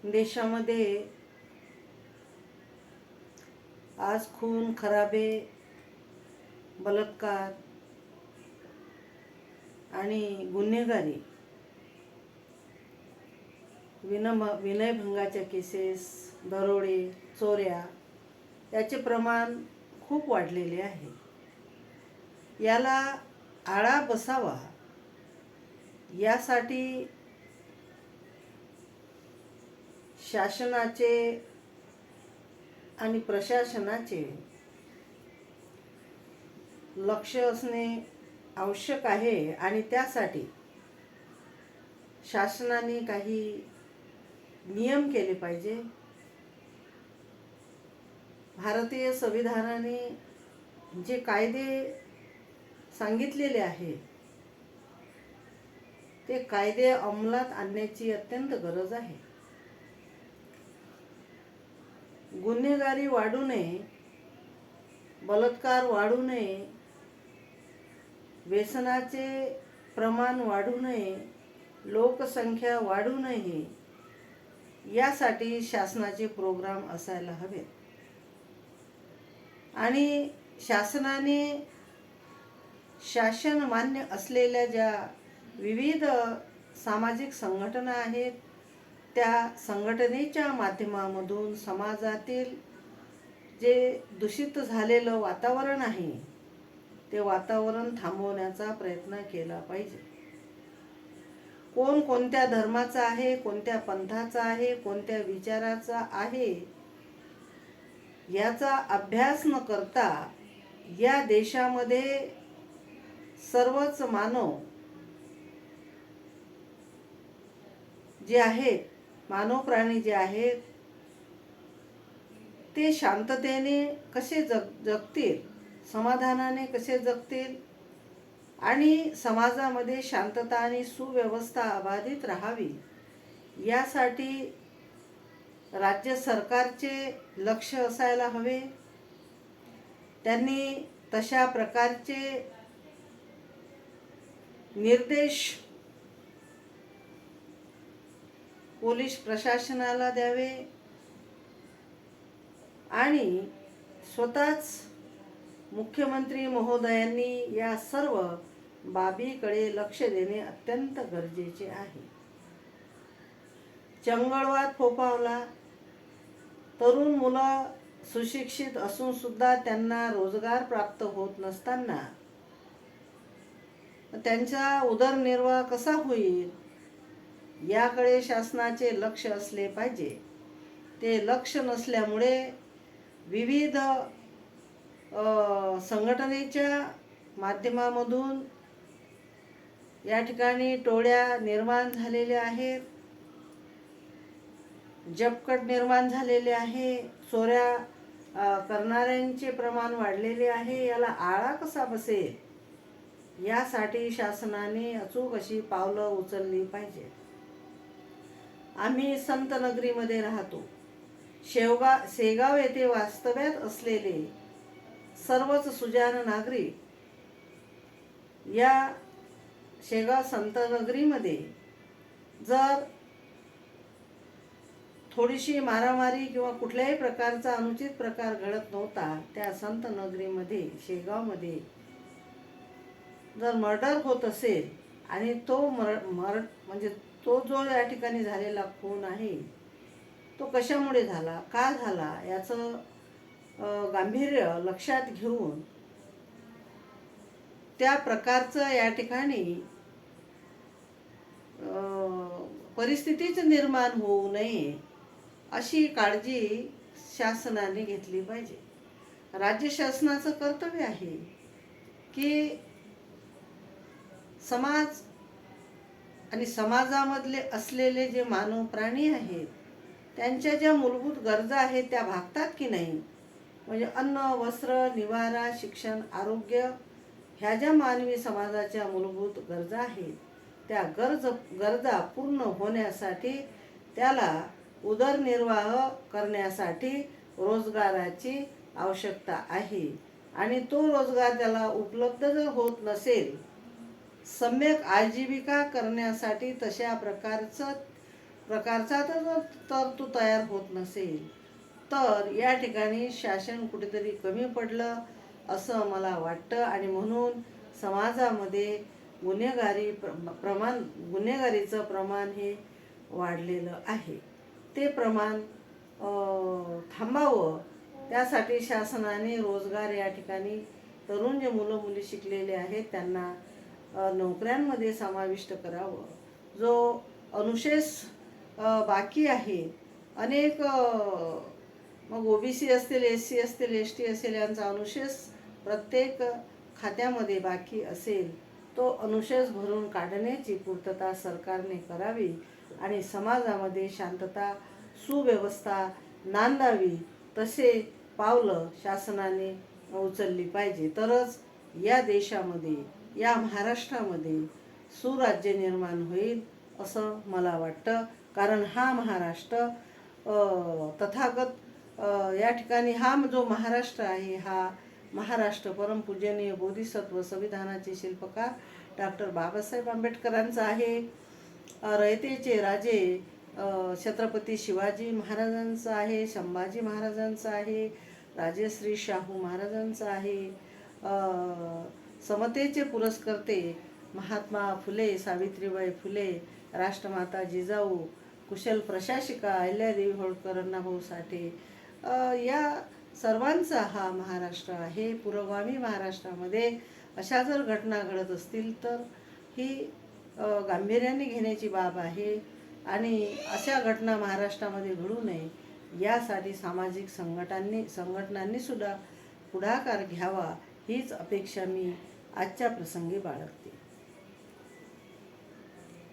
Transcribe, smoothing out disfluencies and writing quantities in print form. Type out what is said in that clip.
देशामध्ये आज खून खराबे, बलात्कार आणि गुन्हेगारी, विनयभंगाच्या केसेस, दरोडे, चोऱ्या याचे प्रमाण खूप वाढलेले आहे. याला आळा बसावा यासाठी शासनाचे आणि प्रशासनाचे लक्ष असणे आवश्यक आहे आणि त्यासाठी शासनाने काही नियम केले पाहिजे. भारतीय संविधानाने जे कायदे सांगितलेले आहेत ते कायदे अंमलात आणण्याची अत्यंत गरज आहे. गुन्हेगारी वाढू नये, बलात्कार वाढू नये, व्यसनाचे प्रमाण वाढू नये, लोकसंख्या वाढू नये यासाठी शासनाचे प्रोग्राम असायला हवेत. आणि शासनाने शासन मान्य असलेल्या ज्या विविध सामाजिक संघटना आहेत त्या संघटनेच्या माध्यमामधून समाजातील जे दूषित झालेलं वातावरण आहे ते वातावरण थांबवण्याचा प्रयत्न केला पाहिजे. कोण कोणत्या धर्माचा आहे, कोणत्या पंथाचा आहे, कोणत्या विचाराचा आहे याचा अभ्यास न करता या देशामध्ये सर्वच मानव जे आहेत, मानव प्राणी जे आहेत ते शांततेने कसे जगतील, समाधानाने कसे जगतील आणि समाजामध्ये शांतता आणि सुव्यवस्था अबाधित राहावी यासाठी राज्य सरकारचे लक्ष असायला हवे. त्यांनी तशा प्रकारचे निर्देश पोलीस प्रशासनाला द्यावे आणि स्वतःच मुख्यमंत्री महोदयांनी या सर्व बाबीकडे लक्ष देणे अत्यंत गरजेचे आहे. चंगळवाद फोफावला, तरुण मुलं सुशिक्षित असून सुद्धा त्यांना रोजगार प्राप्त होत नसताना त्यांचा उदरनिर्वाह कसा होईल याकडे शासनाचे लक्ष असले पाहिजे. ते लक्ष नसल्यामुळे विविध संघटनेच्या माध्यमामधून या ठिकाणी टोळ्या निर्माण झालेल्या आहेत, जपकट निर्माण झालेले आहे, चोऱ्या करणाऱ्यांचे प्रमाण वाढलेले आहे. याला आळा कसा बसेल यासाठी शासनाने अचूक अशी पावलं उचलली पाहिजे. आम्ही संत नगरीमध्ये राहतो. शेगाव येथे वास्तव्यात असलेले सर्वच सुजाण नागरिक या शेगाव संत नगरीमध्ये जर थोडीशी मारामारी किंवा कुठल्याही प्रकारचा अनुचित प्रकार घडत नव्हता, त्या संत नगरीमध्ये शेगावमध्ये जर मर्डर होत असेल आणि तो म्हणजे तो जो या ठिकाणी झालेला खून आहे तो कशामुळे झाला, का झाला याचं गांभीर्य लक्षात घेऊन त्या प्रकारचं या ठिकाणी परिस्थितीच निर्माण होऊ नये अशी काळजी शासनाने घेतली पाहिजे. राज्य शासनाचं कर्तव्य आहे की समाज आणि समाजामधले असलेले जे मानव प्राणी आहेत त्यांच्या ज्या मूलभूत गरजा आहेत त्या भागतात की नाही, म्हणजे अन्न, वस्त्र, निवारा, शिक्षण, आरोग्य ह्या ज्या मानवी समाजाच्या मूलभूत गरजा आहेत त्या गरजा पूर्ण होण्यासाठी त्याला उदरनिर्वाह करण्यासाठी रोजगाराची आवश्यकता आहे. आणि तो रोजगार त्याला उपलब्ध जर होत नसेल, सम्यक आजीविका करण्यासाठी तशा प्रकारचं प्रकारचा तर तो तयार होत नसेल तर या ठिकाणी शासन कुठेतरी कमी पडलं असं मला वाटतं. आणि म्हणून समाजामध्ये गुन्हेगारीचं प्रमाण हे वाढलेलं आहे. ते प्रमाण थांबावं त्यासाठी शासनाने रोजगार या ठिकाणी तरुण जे मुलं मुली शिकलेले आहेत त्यांना नोकऱ्यांमध्ये समाविष्ट करावं. जो अनुशेष बाकी आहे अनेक मग ओबीसी असतील, SC असतील, ST असेल, यांचा अनुशेष प्रत्येक खात्यामध्ये बाकी असेल तो अनुशेष भरून काढण्याची पूर्तता सरकारने करावी आणि समाजामध्ये शांतता सुव्यवस्था नांदावी तसे पावलं शासनाने उचलली पाहिजे. तरच या देशामध्ये या महाराष्ट्रामध्ये सुराज्य निर्माण होईल असं मला वाटतं. कारण हा महाराष्ट्र तथागत या ठिकाणी हा जो महाराष्ट्र आहे हा महाराष्ट्र परमपूजनीय बोधिसत्व संविधानाचे शिल्पकार डॉक्टर बाबासाहेब आंबेडकरांचा आहे. रयतेचे राजे छत्रपती शिवाजी महाराजांचा आहे, संभाजी महाराजांचा आहे, राजश्री शाहू महाराजांचा आहे. समतेचे पुरस्कर्ते महात्मा फुले, सावित्रीबाई फुले, राष्ट्रमाता जिजाऊ, कुशल प्रशासिका अहिल्यादेवी होळकर, अण्णाभाऊ साठे या सर्वांचा हा महाराष्ट्र आहे. पुरोगामी महाराष्ट्रामध्ये अशा जर घटना घडत असतील तर ही गांभीर्याने घेण्याची बाब आहे आणि अशा घटना महाराष्ट्रामध्ये घडू नये यासाठी सामाजिक संघटनांनी सुद्धा पुढाकार घ्यावा हीच अपेक्षा मी आजच्या प्रसंगी बाळगते.